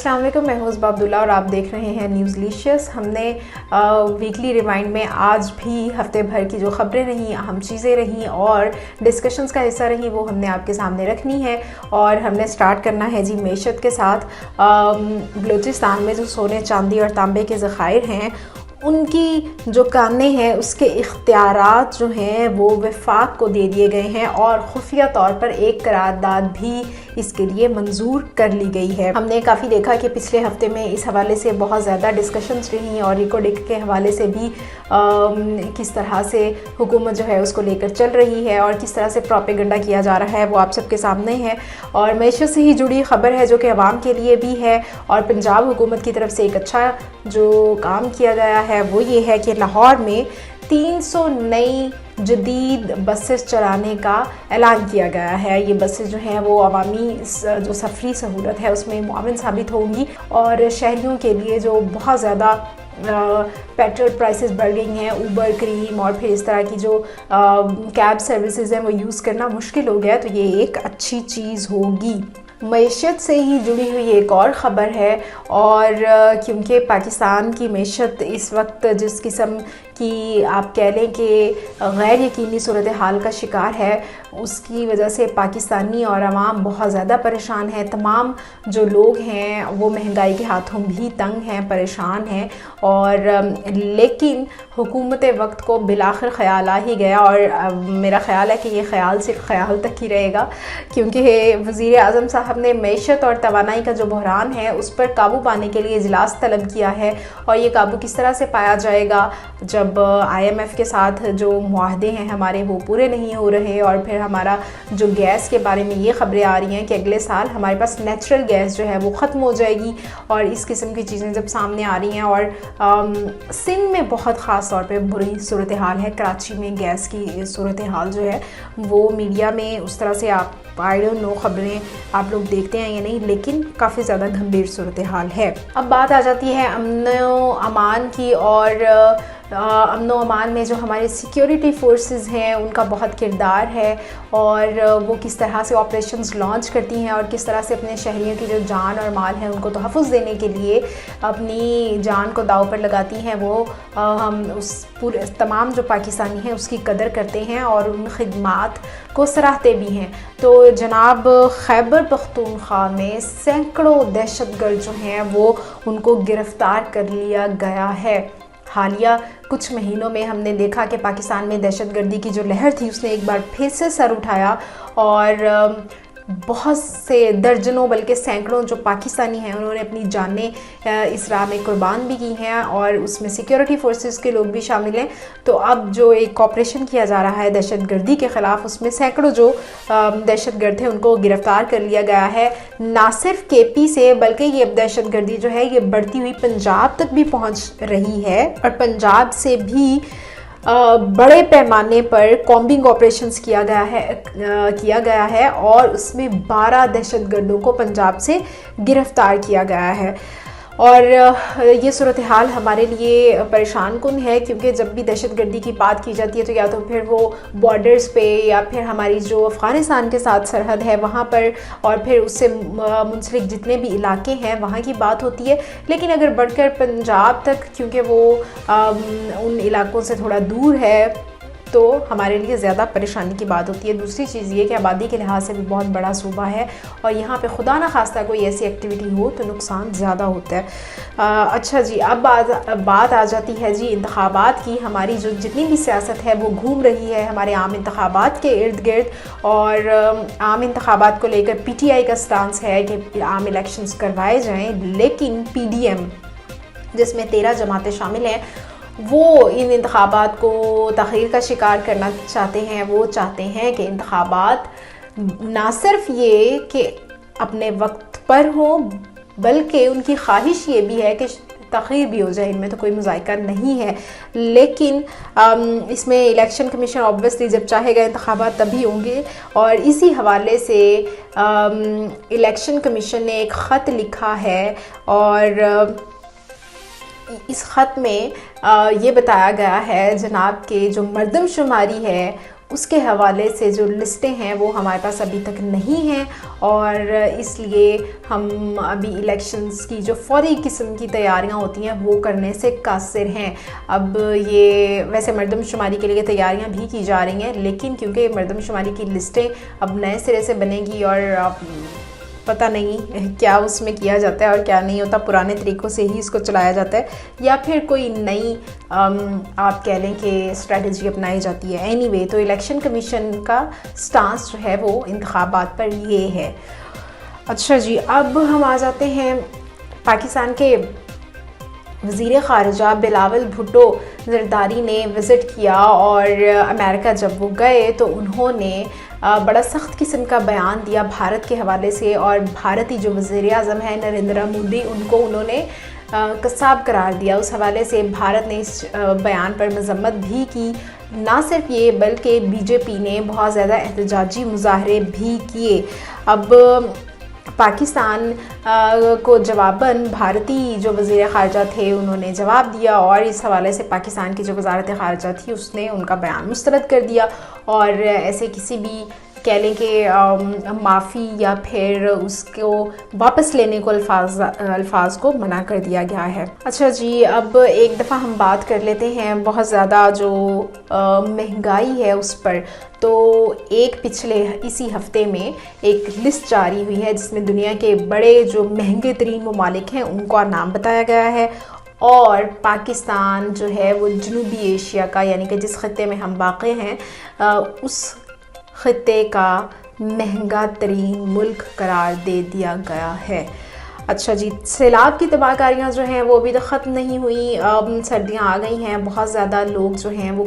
अस्सलाम वालेकुम, मैं हूं ज़ुबा अब्दुल्ला और आप देख रहे हैं न्यूज़लिशियस। हमने वीकली रिमाइंड में आज भी हफ्ते भर की जो ख़बरें रहीं, अहम चीज़ें रहीं और डिस्कशंस का हिस्सा रहीं वो हमने आपके सामने रखनी है। और हमने स्टार्ट करना है जी मैशत के साथ। बलूचिस्तान में जो सोने, चांदी और तांबे के ज़खायर हैं उनकी जो कानें हैं उसके इख्तियारात जो हैं वो वफाक को दे दिए गए हैं और खुफिया तौर पर एक करारदाद भी इसके लिए मंजूर कर ली गई है। हमने काफ़ी देखा कि पिछले हफ्ते में इस हवाले से बहुत ज़्यादा डिस्कशंस रही और रिकॉर्डिंग के हवाले से भी किस तरह से हुकूमत जो है उसको लेकर चल रही है और किस तरह से प्रोपेगेंडा किया जा रहा है वो आप सबके सामने है। और मैशत से ही जुड़ी खबर है जो कि अवाम के लिए भी है और पंजाब हुकूमत की तरफ से एक अच्छा जो काम किया गया है वो ये है कि लाहौर में 300 नई जदीद बसेस चलाने का ऐलान किया गया है। ये बसेस जो हैं वो अवामी जो सफरी सहूलत है उसमें मुआविन साबित होंगी और शहरियों के लिए जो बहुत ज़्यादा पेट्रोल प्राइसेस बढ़ गई हैं, ऊबर, क्रीम और फिर इस तरह की जो कैब सर्विसेज हैं वो यूज़ करना मुश्किल हो गया, तो ये एक अच्छी चीज़ होगी। मैशत से ही जुड़ी हुई एक और ख़बर है और क्योंकि पाकिस्तान की मैशत इस वक्त जिस किस्म कि आप कह लें कि गैर यकीनी सूरत हाल का शिकार है, उसकी वजह से पाकिस्तानी और आवाम बहुत ज़्यादा परेशान है। तमाम जो लोग हैं वो महंगाई के हाथों भी तंग हैं, परेशान हैं और लेकिन हुकूमत वक्त को बिलाखिर ख़याल आ ही गया और मेरा ख़्याल है कि ये ख़्याल सिर्फ ख़्याल तक ही रहेगा क्योंकि वज़ीर आज़म साहब ने मैशत और तवानाई का जो बहरान है उस पर काबू पाने के लिए इजलास तलब किया है। और ये काबू किस तरह से पाया जाएगा जब IMF के साथ जो मुआहदे हैं हमारे वो पूरे नहीं हो रहे और फिर हमारा जो गैस के बारे में ये ख़बरें आ रही हैं कि अगले साल हमारे पास नेचुरल गैस जो है वो ख़त्म हो जाएगी और इस किस्म की चीज़ें जब सामने आ रही हैं और सिंध में बहुत ख़ास तौर पे बुरी सूरत हाल है। कराची में गैस की सूरत हाल जो है वो मीडिया में उस तरह से आप आई डोंट नो ख़बरें आप लोग देखते हैं या नहीं, लेकिन काफ़ी ज़्यादा गंभीर सूरत हाल है। अब बात आ जाती है अमनो अमान की और अमनो अमान में जो हमारे सिक्योरिटी फोर्सेस हैं उनका बहुत किरदार है और वो किस तरह से ऑपरेशंस लॉन्च करती हैं और किस तरह से अपने शहरियों की जो जान और माल है उनको तहफ़्फ़ुज़ देने के लिए अपनी जान को दाव पर लगाती हैं। वो हम उस पूरे तमाम जो पाकिस्तानी हैं उसकी कदर करते हैं और उन खिदमात को सराहते भी हैं। तो जनाब खैबर पख्तूनख्वा में सैकड़ों दहशतगर्द जो हैं वो उनको गिरफ़्तार कर लिया गया है। हालिया कुछ महीनों में हमने देखा कि पाकिस्तान में दहशतगर्दी की जो लहर थी उसने एक बार फिर से सर उठाया और बहुत से दर्जनों बल्कि सैकड़ों जो पाकिस्तानी हैं उन्होंने अपनी जानें इस राह में कुर्बान भी की हैं और उसमें सिक्योरिटी फोर्सेस के लोग भी शामिल हैं। तो अब जो एक ऑपरेशन किया जा रहा है दहशतगर्दी के ख़िलाफ़ उसमें सैकड़ों जो दहशतगर्द थे उनको गिरफ़्तार कर लिया गया है। ना सिर्फ KP से बल्कि ये दहशतगर्दी जो है ये बढ़ती हुई पंजाब तक भी पहुँच रही है और पंजाब से भी बड़े पैमाने पर कॉम्बिंग ऑपरेशंस किया गया है और उसमें 12 दहशतगर्दों को पंजाब से गिरफ़्तार किया गया है। और ये सूरत हाल हमारे लिए परेशान कुन है क्योंकि जब भी दहशतगर्दी की बात की जाती है तो या तो फिर वो बॉर्डर्स पे या फिर हमारी जो अफ़गानिस्तान के साथ सरहद है वहाँ पर और फिर उससे मुंसलिक जितने भी इलाके हैं वहाँ की बात होती है। लेकिन अगर बढ़कर पंजाब तक क्योंकि वो उन इलाकों से थोड़ा दूर है तो हमारे लिए ज़्यादा परेशानी की बात होती है। दूसरी चीज़ ये कि आबादी के लिहाज से भी बहुत बड़ा सूबा है और यहाँ पे खुदा ना खास्ता कोई ऐसी एक्टिविटी हो तो नुकसान ज़्यादा होता है। अच्छा जी, अब बात आ जाती है जी इंतखाबात की। हमारी जो जितनी भी सियासत है वो घूम रही है हमारे आम इंतखाबात के इर्द गिर्द और आम इंतखाबात को लेकर PTI का स्टांस है कि आम इलेक्शंस करवाए जाएँ, लेकिन PDM जिसमें 13 जमातें शामिल हैं वो इन इंतखाबात को तख़य्युर का शिकार करना चाहते हैं। वो चाहते हैं कि इंतखाबात ना सिर्फ ये कि अपने वक्त पर हो बल्कि उनकी ख्वाहिश ये भी है कि तख़य्युर भी हो जाए, इनमें तो कोई मुज़ायका नहीं है। लेकिन इसमें इलेक्शन कमीशन ऑब्वियसली जब चाहेगा इंतखाबात तभी होंगे और इसी हवाले से इलेक्शन कमीशन ने एक ख़त लिखा है और इस ख़त में ये बताया गया है जनाब के जो मर्दमशुमारी है उसके हवाले से जो लिस्टें हैं वो हमारे पास अभी तक नहीं हैं, और इसलिए हम अभी इलेक्शंस की जो फौरी किस्म की तैयारियां होती हैं वो करने से कासिर हैं। अब ये वैसे मरदमशुमारी के लिए तैयारियां भी की जा रही हैं, लेकिन क्योंकि मरदमशुमारी की लिस्टें अब नए सिरे से बनेगी और पता नहीं क्या उसमें किया जाता है और क्या नहीं होता, पुराने तरीक़ों से ही इसको चलाया जाता है या फिर कोई नई आप कह लें कि स्ट्रेटजी अपनाई जाती है। एनीवे, तो इलेक्शन कमीशन का स्टांस जो है वो इंतखाबात पर ये है। अच्छा जी, अब हम आ जाते हैं पाकिस्तान के वज़ीर ख़ारिजा बिलावल भुट्टो ज़रदारी ने विज़िट किया, और अमेरिका जब वो गए तो उन्होंने बड़ा सख्त किस्म का बयान दिया भारत के हवाले से, और भारतीय जो वज़ीर आज़म है नरेंद्र मोदी, उनको उन्होंने कसाब करार दिया। उस हवाले से भारत ने इस बयान पर मज़म्मत भी की। ना सिर्फ ये बल्कि बीजेपी ने बहुत ज़्यादा एहतजाजी मुज़ाहरे भी किए। अब पाकिस्तान को जवाबन भारतीय जो वज़ीर ख़ारिजा थे उन्होंने जवाब दिया, और इस हवाले से पाकिस्तान की जो वज़ारत ख़ारिजा थी उसने उनका बयान मुस्तरद कर दिया, और ऐसे किसी भी कह लें कि माफ़ी या फिर उसको वापस लेने को अल्फाज को मना कर दिया गया है। अच्छा जी, अब एक दफ़ा हम बात कर लेते हैं बहुत ज़्यादा जो महंगाई है उस पर। तो एक पिछले इसी हफ्ते में एक लिस्ट जारी हुई है जिसमें दुनिया के बड़े जो महंगे तरीन ममालिक हैं उनका नाम बताया गया है, और पाकिस्तान जो है वो जनूबी एशिया का, यानी कि जिस खत्ते में हम वाक़ हैं उस खत्ते का महंगा तरीन मुल्क करार दे दिया गया है। अच्छा जी, सैलाब की तबाहकारियाँ जो हैं वो अभी तक ख़त्म नहीं हुई। सर्दियाँ आ गई हैं, बहुत ज़्यादा लोग जो हैं वो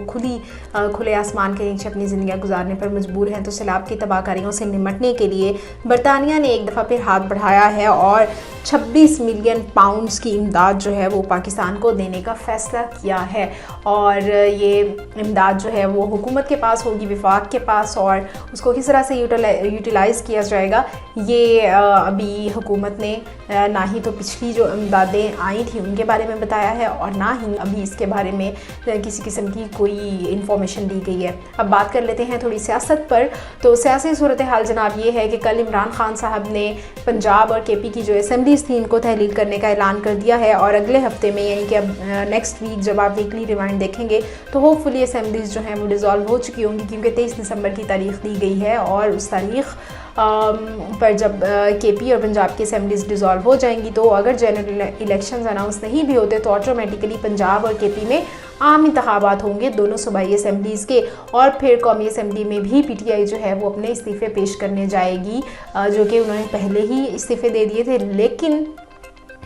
खुले आसमान के नीचे अपनी ज़िंदगियाँ गुजारने पर मजबूर हैं। तो सैलाब की तबाहकारियों से निमटने के लिए बरतानिया ने एक दफ़ा फिर हाथ बढ़ाया है और 26 मिलियन पाउंड्स की इमदाद जो है वो पाकिस्तान को देने का फ़ैसला किया है। और ये इमदाद जो है वो हुकूमत के पास होगी, विफाक के पास, और उसको किस तरह से यूटिलाइज़ किया जाएगा ये अभी हुकूमत ने ना ही तो पिछली जो इमदादें आई थी उनके बारे में बताया है, और ना ही अभी इसके बारे में किसी किस्म की कोई इन्फॉर्मेशन दी गई है। अब बात कर लेते हैं थोड़ी सियासत पर। तो सियासी सूरत हाल जनाब ये है कि कल इमरान खान साहब ने पंजाब और KP की जो असेंबलीज़ थी इनको तहलील करने का ऐलान कर दिया है, और अगले हफ्ते में यानी कि अब नेक्स्ट वीक जब आप वीकली रिमाइंड देखेंगे तो होपफुली असेंबलीज़ जो हैं वो डिज़ोल्व हो चुकी होंगी, क्योंकि 23 दिसंबर की तारीख दी गई है, और उस तारीख पर जब KP और पंजाब की असेंबलीज़ डिज़ोल्व हो जाएंगी तो अगर जनरल इलेक्शंस अनाउंस नहीं भी होते तो ऑटोमेटिकली पंजाब और KP में आम इंतखाबात होंगे दोनों सूबाई असेंबलीज़ के, और फिर कौमी असेंबली में भी PTI जो है वो अपने इस्तीफ़े पेश करने जाएगी, जो कि उन्होंने पहले ही इस्तीफ़े दे दिए थे, लेकिन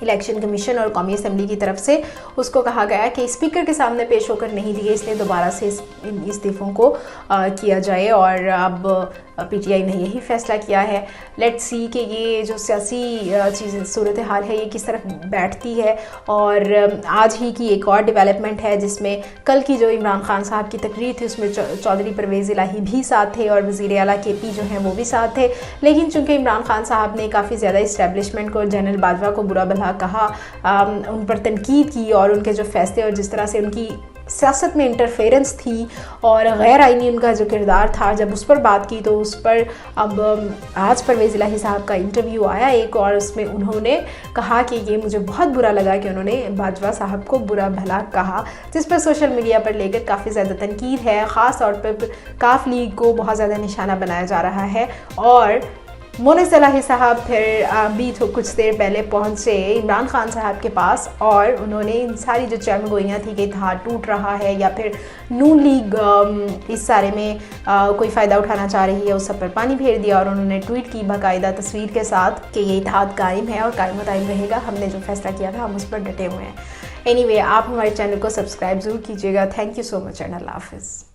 इलेक्शन कमीशन और कौमी असेंबली की तरफ से उसको कहा गया कि स्पीकर के सामने पेश होकर नहीं दिए, इसलिए दोबारा से इन इस्तीफ़ों को किया जाए, और अब PTI ने यही फ़ैसला किया है। लेट्स सी कि ये जो सियासी चीज़ सूरत हाल है ये किस तरफ बैठती है। और आज ही की एक और डेवलपमेंट है जिसमें कल की जो इमरान खान साहब की तकरीर थी उसमें चौधरी परवेज़ इलाही भी साथ थे और वज़ीर आला KP जो हैं वो भी साथ थे, लेकिन चूँकि इमरान खान साहब ने काफ़ी ज़्यादा इस्टेब्लिशमेंट को, जनरल बाजवा को बुरा भला कहा, उन पर तनकीद की, और उनके जो फैसले और जिस तरह से उनकी सियासत में इंटरफेरेंस थी और गैर आइनी उनका जो किरदार था, जब उस पर बात की तो उस पर अब आज परवेज़ इलाही साहब का इंटरव्यू आया एक, और उसमें उन्होंने कहा कि ये मुझे बहुत बुरा लगा कि उन्होंने बाजवा साहब को बुरा भला कहा, जिस पर सोशल मीडिया पर लेकर काफ़ी ज़्यादा तनकीद है। ख़ास तौर पर काफ लीग को बहुत ज़्यादा निशाना बनाया जा रहा है, और मोनिस इलाही साहब फिर अभी तो कुछ देर पहले पहुंचे इमरान खान साहब के पास, और उन्होंने इन सारी जो चमगोइयाँ थी कि इत्तेहाद टूट रहा है या फिर नून लीग इस सारे में कोई फ़ायदा उठाना चाह रही है, उस सब पर पानी फेर दिया, और उन्होंने ट्वीट की बाकायदा तस्वीर के साथ कि ये इत्तेहाद कायम है और कायम दायम रहेगा, हमने जो फैसला किया था हम उस पर डटे हुए हैं। एनीवे, आप हमारे चैनल को सब्सक्राइब ज़रूर कीजिएगा। Thank you so much and अल्लाह हाफ़िज़।